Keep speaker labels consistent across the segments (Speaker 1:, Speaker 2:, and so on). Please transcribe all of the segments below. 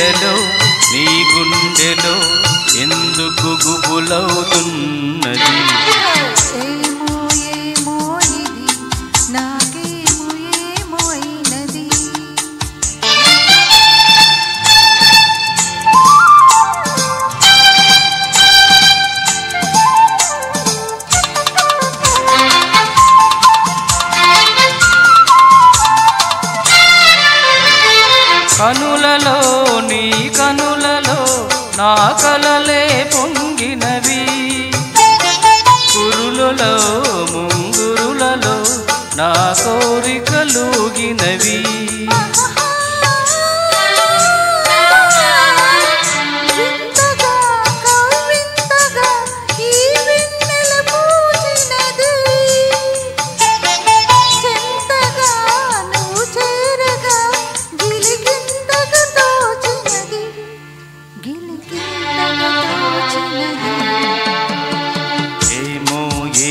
Speaker 1: వేళలో నీ గుండెలో ఎందుకు గుబులవుతున్నది? కనులలో నీ కనులలో నా కలలే పొంగినవి, కురులలో ముంగురులలో నా కోరికలుగినవి.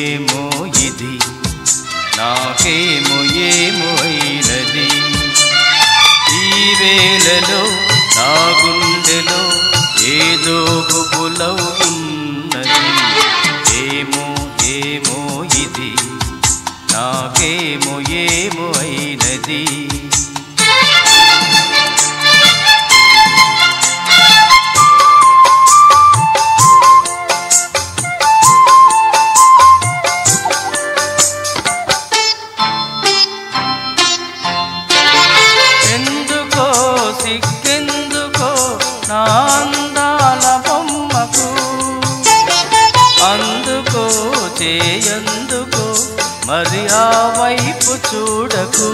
Speaker 1: ఏమో ఇది నాకేమో ఏమో అయినది, ఈ వేళలో నా గుండెలో ఏదో గుబులవుతున్నది. ఏమో ఇది నాకేమో ఏమో అయినది. సిగ్గెందుకో నా అందాల బొమ్మకు, అందుకో చేయందుకో మరి ఆ వైపు చూడకు.